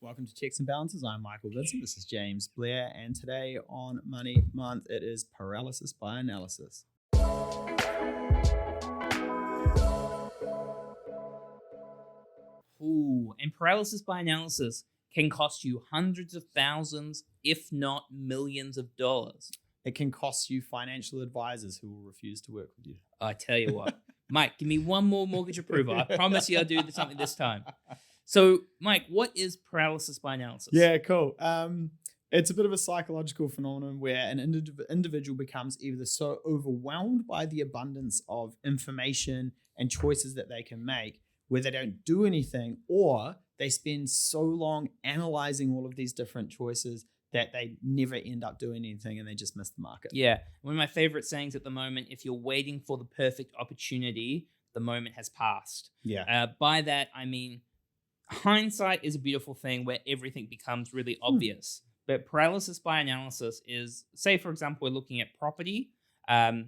Welcome to Checks and Balances. I'm Michael Vincent. This is James Blair. And today on Money Month, it is Paralysis by Analysis. Ooh, and paralysis by analysis can cost you hundreds of thousands, if not millions of dollars. It can cost you financial advisors who will refuse to work with you. I tell you what, Mike, give me one more mortgage approval. I promise you I'll do something this time. So, Mike, what is paralysis by analysis? Yeah, cool. It's a bit of a psychological phenomenon where an individual becomes either so overwhelmed by the abundance of information and choices that they can make where they don't do anything, or they spend so long analyzing all of these different choices that they never end up doing anything and they just miss the market. Yeah. One of my favorite sayings at the moment, if you're waiting for the perfect opportunity, the moment has passed. Yeah. By that, I mean, hindsight is a beautiful thing where everything becomes really obvious. But paralysis by analysis is, say, for example, we're looking at property. I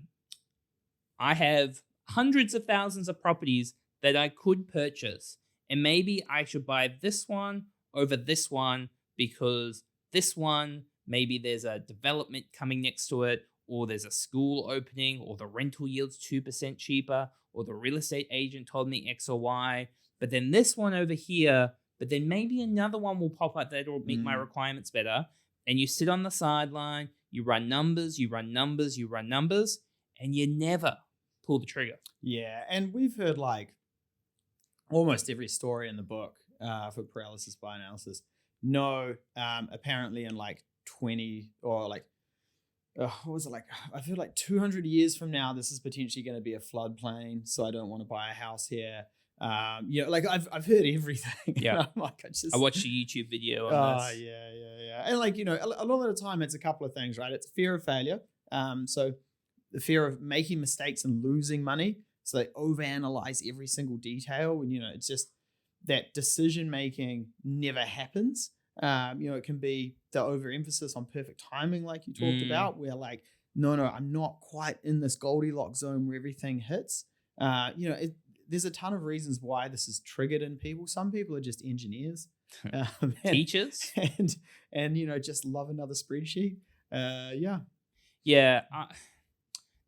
have hundreds of thousands of properties that I could purchase. And maybe I should buy this one over this one because this one, maybe there's a development coming next to it, or there's a school opening, or the rental yield's 2% cheaper, or the real estate agent told me X or Y. But then this one over here, but then maybe another one will pop up that will meet my requirements better. And you sit on the sideline, you run numbers, and you never pull the trigger. Yeah. And we've heard like almost every story in the book for paralysis by analysis. No, apparently in like 20 or like, what was it like? I feel like 200 years from now, this is potentially going to be a floodplain. So I don't want to buy a house here. Like I've heard everything. Yeah. I watched a YouTube video on this. Yeah. And like, a lot of the time it's a couple of things, right? It's fear of failure. So the fear of making mistakes and losing money. So they overanalyze every single detail. And, it's just that decision making never happens. It can be the overemphasis on perfect timing, like you talked about, where like, no, I'm not quite in this Goldilocks zone where everything hits. There's a ton of reasons why this is triggered in people. Some people are just engineers, teachers, and just love another spreadsheet. Yeah.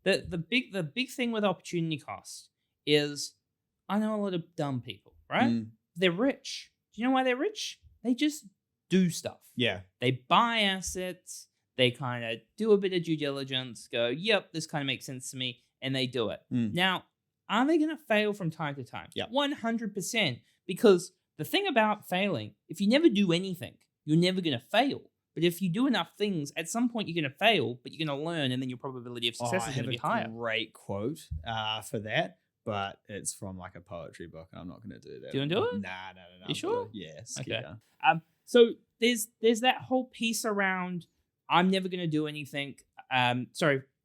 The big thing with opportunity cost is I know a lot of dumb people, right? They're rich. Do you know why they're rich? They just do stuff. Yeah. They buy assets. They kind of do a bit of due diligence, go, yep, this kind of makes sense to me, and they do it. Now, are they going to fail from time to time? Yeah. 100%. Because the thing about failing, if you never do anything, you're never going to fail. But if you do enough things, at some point you're going to fail, but you're going to learn, and then your probability of success is going to be higher. I have a great quote for that, but it's from like a poetry book, and I'm not going to do that. Do you want to do it? Nah. You sure? Yes. Okay. So there's that whole piece around I'm never going to do anything.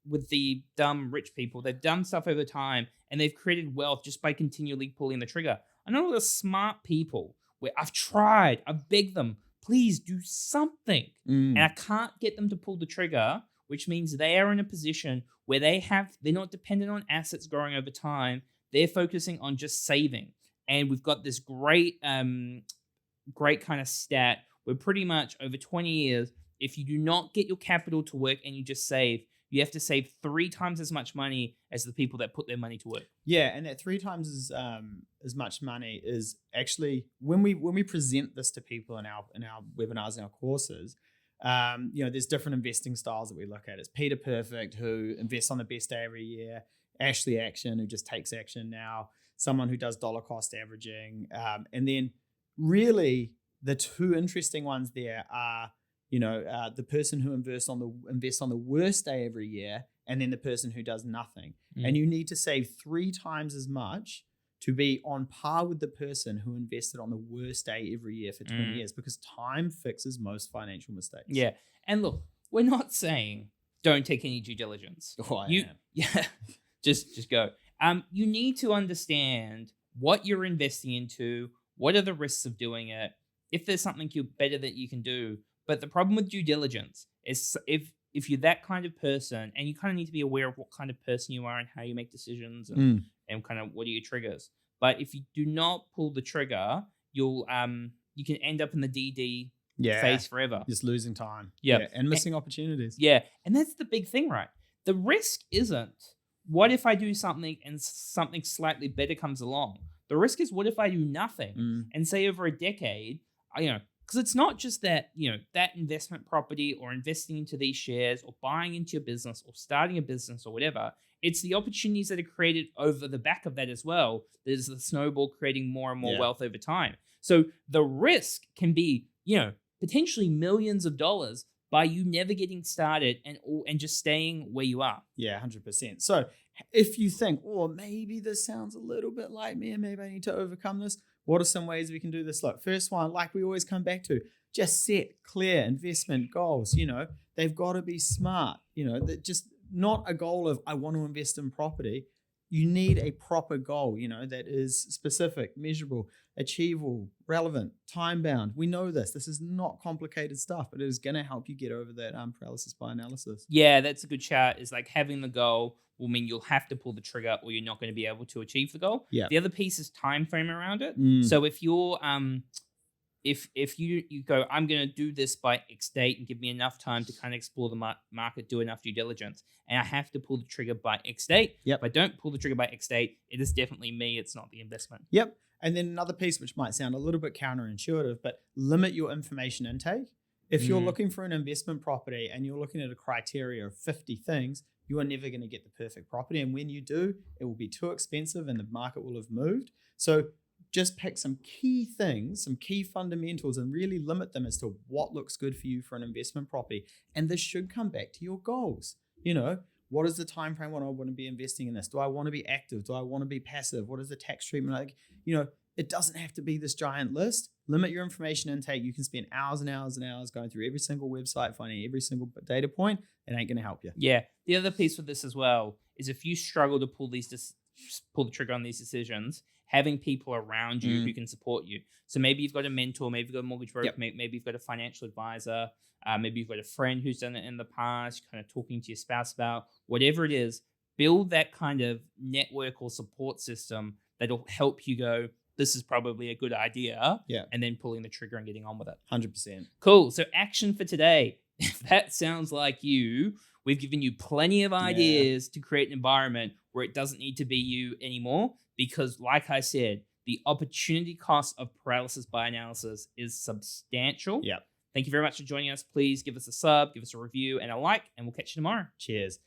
With the dumb rich people, they've done stuff over time, and they've created wealth just by continually pulling the trigger. I know the smart people where I've begged them, please do something. And I can't get them to pull the trigger, which means they are in a position where they're not dependent on assets growing over time. They're focusing on just saving. And we've got this great kind of stat where pretty much over 20 years, if you do not get your capital to work and you just save, you have to save 3 times as much money as the people that put their money to work. Yeah, and that 3 times as much money is actually when we present this to people in our webinars and our courses. There's different investing styles that we look at. It's Peter Perfect, who invests on the best day every year. Ashley Action, who just takes action now. Someone who does dollar cost averaging. And then really the 2 interesting ones there are the person who invests on the worst day every year, and then the person who does nothing. And you need to save 3 times as much to be on par with the person who invested on the worst day every year for 20 years, because time fixes most financial mistakes. Yeah. And look, we're not saying don't take any due diligence. Oh, I am. Yeah. just go. You need to understand what you're investing into, what are the risks of doing it, if there's something better that you can do. But the problem with due diligence is if you're that kind of person, and you kind of need to be aware of what kind of person you are and how you make decisions and kind of what are your triggers. But if you do not pull the trigger, you you can end up in the DD Yeah. phase forever. Just losing time. Yeah. And missing opportunities. Yeah. And that's the big thing, right? The risk isn't, what if I do something and something slightly better comes along? The risk is, what if I do nothing and say over a decade, because it's not just that, that investment property or investing into these shares or buying into your business or starting a business or whatever. It's the opportunities that are created over the back of that as well. There's the snowball creating more and more wealth over time. So the risk can be, potentially millions of dollars by you never getting started and just staying where you are. Yeah, 100%. So if you think, maybe this sounds a little bit like me and maybe I need to overcome this, what are some ways we can do this? Look, first one, like we always come back to, just set clear investment goals. They've got to be smart. That just not a goal of I want to invest in property. You need a proper goal, that is specific, measurable, achievable, relevant, time-bound. We know this. This is not complicated stuff, but it is going to help you get over that paralysis by analysis. Yeah, that's a good shout. Is like having the goal will mean you'll have to pull the trigger or you're not going to be able to achieve the goal. Yeah. The other piece is time frame around it. So if you're if you go, I'm going to do this by X date and give me enough time to kind of explore the market, do enough due diligence, and I have to pull the trigger by X date. Yep. If I don't pull the trigger by X date, it is definitely me. It's not the investment. Yep. And then another piece, which might sound a little bit counterintuitive, but limit your information intake. If you're looking for an investment property and you're looking at a criteria of 50 things, you are never going to get the perfect property. And when you do, it will be too expensive and the market will have moved. So just pick some key things, some key fundamentals, and really limit them as to what looks good for you for an investment property. And this should come back to your goals. What is the time frame when I want to be investing in this? Do I want to be active? Do I want to be passive? What is the tax treatment like? It doesn't have to be this giant list. Limit your information intake. You can spend hours and hours and hours going through every single website, finding every single data point. It ain't going to help you. Yeah. The other piece with this as well is if you struggle to pull the trigger on these decisions, having people around you who can support you. So maybe you've got a mentor, maybe you've got a mortgage broker, maybe you've got a financial advisor, maybe you've got a friend who's done it in the past, kind of talking to your spouse about whatever it is. Build that kind of network or support system that'll help you go, this is probably a good idea. Yeah. And then pulling the trigger and getting on with it. 100%. Cool. So action for today. If that sounds like you, we've given you plenty of ideas to create an environment where it doesn't need to be you anymore. Because like I said, the opportunity cost of paralysis by analysis is substantial. Yeah. Thank you very much for joining us. Please give us a sub, give us a review and a like, and we'll catch you tomorrow. Cheers.